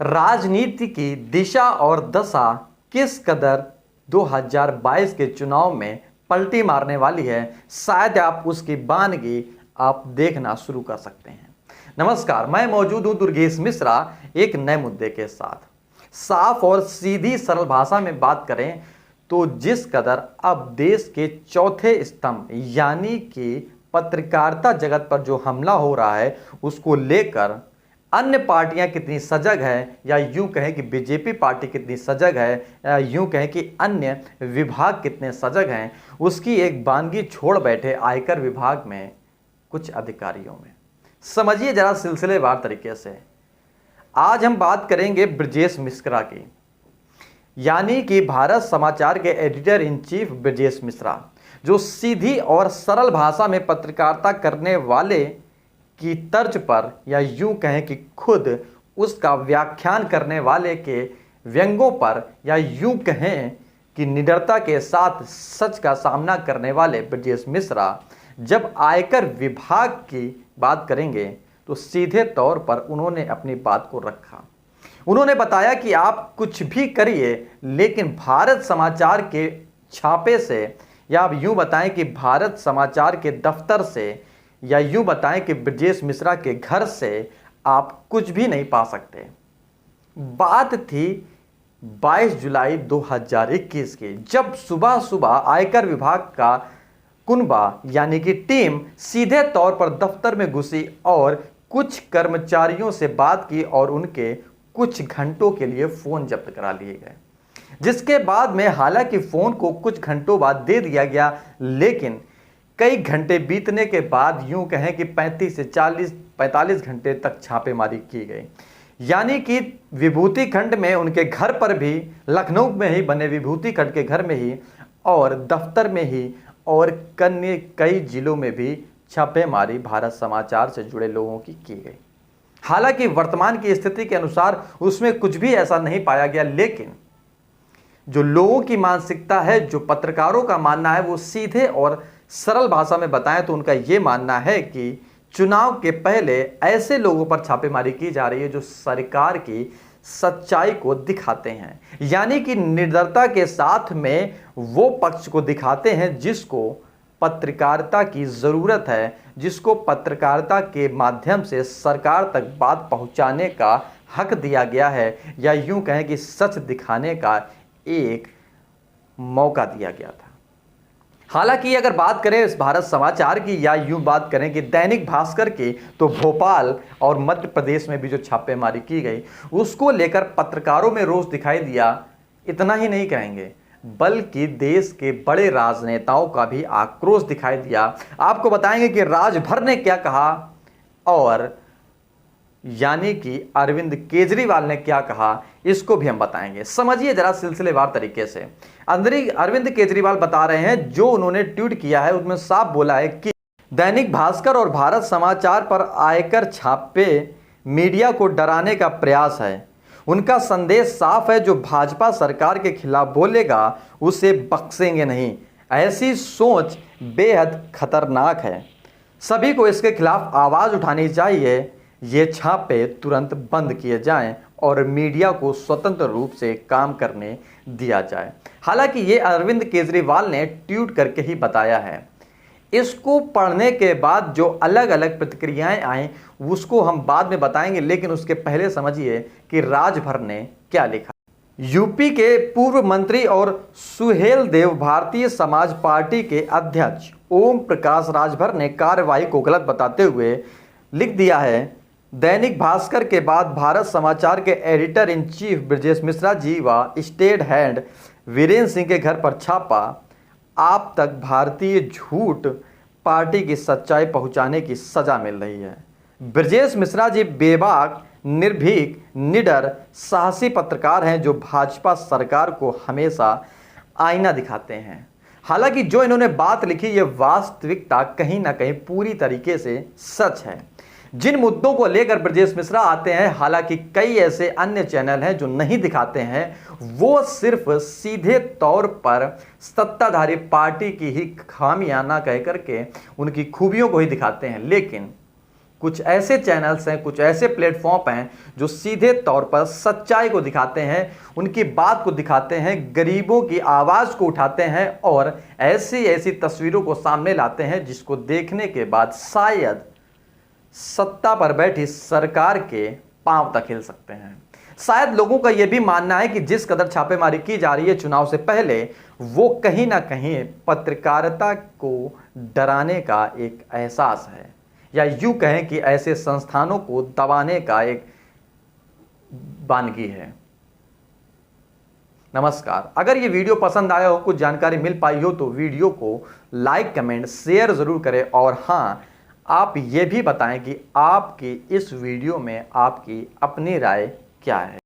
राजनीति की दिशा और दशा किस कदर 2022 के चुनाव में पलटी मारने वाली है, शायद आप उसकी बानगी आप देखना शुरू कर सकते हैं। नमस्कार, मैं मौजूद हूं दुर्गेश मिश्रा एक नए मुद्दे के साथ। साफ और सीधी सरल भाषा में बात करें तो जिस कदर अब देश के चौथे स्तंभ यानी कि पत्रकारिता जगत पर जो हमला हो रहा है, उसको लेकर अन्य पार्टियां कितनी सजग है, या यूं कहें कि बीजेपी पार्टी कितनी सजग है, या यूं कहें कि अन्य विभाग कितने सजग हैं, उसकी एक बानगी छोड़ बैठे आयकर विभाग में कुछ अधिकारियों में। समझिए जरा सिलसिलेवार तरीके से। आज हम बात करेंगे ब्रजेश मिश्रा की, यानी कि भारत समाचार के editor in chief Brajesh Mishra, जो सीधी और सरल भाषा में पत्रकारिता करने वाले की तर्ज पर, या यूं कहें कि खुद उसका व्याख्यान करने वाले के व्यंग्यों पर, या यूं कहें कि निडरता के साथ सच का सामना करने वाले ब्रजेश मिश्रा जब आयकर विभाग की बात करेंगे तो सीधे तौर पर उन्होंने अपनी बात को रखा। उन्होंने बताया कि आप कुछ भी करिए, लेकिन भारत समाचार के छापे से, या आप यूं बताएं कि भारत समाचार के दफ्तर से, या यूं बताएं कि ब्रजेश मिश्रा के घर से आप कुछ भी नहीं पा सकते। बात थी 22 जुलाई 2021 की, जब सुबह सुबह आयकर विभाग का कुनबा यानी कि टीम सीधे तौर पर दफ्तर में घुसी और कुछ कर्मचारियों से बात की और उनके कुछ घंटों के लिए फोन जब्त करा लिए गए। जिसके बाद में हालांकि फोन को कुछ घंटों बाद दे दिया गया, लेकिन कई घंटे बीतने के बाद यूं कहें कि 35 से 45 घंटे तक छापेमारी की गई। यानी कि विभूति खंड में, उनके घर पर भी, लखनऊ में ही बने विभूति खंड के घर में ही और दफ्तर में ही और कई जिलों में भी छापेमारी भारत समाचार से जुड़े लोगों की गई। हालांकि वर्तमान की स्थिति के अनुसार उसमें कुछ भी ऐसा नहीं पाया गया, लेकिन जो लोगों की मानसिकता है, जो पत्रकारों का मानना है, वो सीधे और सरल भाषा में बताएं तो उनका यह मानना है कि चुनाव के पहले ऐसे लोगों पर छापेमारी की जा रही है जो सरकार की सच्चाई को दिखाते हैं, यानी कि निडरता के साथ में वो पक्ष को दिखाते हैं जिसको पत्रकारिता की जरूरत है, जिसको पत्रकारिता के माध्यम से सरकार तक बात पहुंचाने का हक दिया गया है, या यूं कहें कि सच दिखाने का एक मौका दिया गया था। हालांकि अगर बात करें इस भारत समाचार की, या यूं बात करें कि दैनिक भास्कर की, तो भोपाल और मध्य प्रदेश में भी जो छापेमारी की गई उसको लेकर पत्रकारों में रोष दिखाई दिया। इतना ही नहीं कहेंगे, बल्कि देश के बड़े राजनेताओं का भी आक्रोश दिखाई दिया। आपको बताएंगे कि राजभर ने क्या कहा और यानी कि अरविंद केजरीवाल ने क्या कहा, इसको भी हम बताएंगे। समझिए जरा सिलसिलेवार तरीके से। अरविंद केजरीवाल बता रहे हैं, जो उन्होंने ट्वीट किया है उसमें साफ बोला है कि दैनिक भास्कर और भारत समाचार पर आयकर छापे मीडिया को डराने का प्रयास है। उनका संदेश साफ है, जो भाजपा सरकार के खिलाफ बोलेगा उसे बख्शेंगे नहीं। ऐसी सोच बेहद खतरनाक है, सभी को इसके खिलाफ आवाज उठानी चाहिए। ये छापे तुरंत बंद किए जाएं और मीडिया को स्वतंत्र रूप से काम करने दिया जाए। हालांकि ये अरविंद केजरीवाल ने ट्वीट करके ही बताया है। इसको पढ़ने के बाद जो अलग अलग प्रतिक्रियाएं आई उसको हम बाद में बताएंगे, लेकिन उसके पहले समझिए कि राजभर ने क्या लिखा। यूपी के पूर्व मंत्री और सुहेल देव भारतीय समाज पार्टी के अध्यक्ष ओम प्रकाश राजभर ने कार्यवाही को गलत बताते हुए लिख दिया है, दैनिक भास्कर के बाद भारत समाचार के editor in chief Brajesh Mishra ji व स्टेट हेड वीरेंद्र सिंह के घर पर छापा। आप तक भारतीय झूठ पार्टी की सच्चाई पहुंचाने की सजा मिल रही है। ब्रजेश मिश्रा जी बेबाक, निर्भीक, निडर, साहसी पत्रकार हैं जो भाजपा सरकार को हमेशा आईना दिखाते हैं। हालांकि जो इन्होंने बात लिखी ये वास्तविकता कहीं ना कहीं पूरी तरीके से सच है। जिन मुद्दों को लेकर ब्रजेश मिश्रा आते हैं, हालांकि कई ऐसे अन्य चैनल हैं जो नहीं दिखाते हैं, वो सिर्फ सीधे तौर पर सत्ताधारी पार्टी की ही खामियां ना कह करके उनकी खूबियों को ही दिखाते हैं। लेकिन कुछ ऐसे चैनल्स हैं, कुछ ऐसे प्लेटफॉर्म हैं जो सीधे तौर पर सच्चाई को दिखाते हैं, उनकी बात को दिखाते हैं, गरीबों की आवाज को उठाते हैं और ऐसी ऐसी तस्वीरों को सामने लाते हैं जिसको देखने के बाद शायद सत्ता पर बैठी सरकार के पांव तक हिल सकते हैं। शायद लोगों का यह भी मानना है कि जिस कदर छापेमारी की जा रही है चुनाव से पहले, वो कहीं ना कहीं पत्रकारिता को डराने का एक एहसास है, या यूं कहें कि ऐसे संस्थानों को दबाने का एक वानगी है। नमस्कार, अगर ये वीडियो पसंद आया हो, कुछ जानकारी मिल पाई हो तो वीडियो को लाइक, कमेंट, शेयर जरूर करें और हाँ, आप ये भी बताएं कि आपकी इस वीडियो में आपकी अपनी राय क्या है।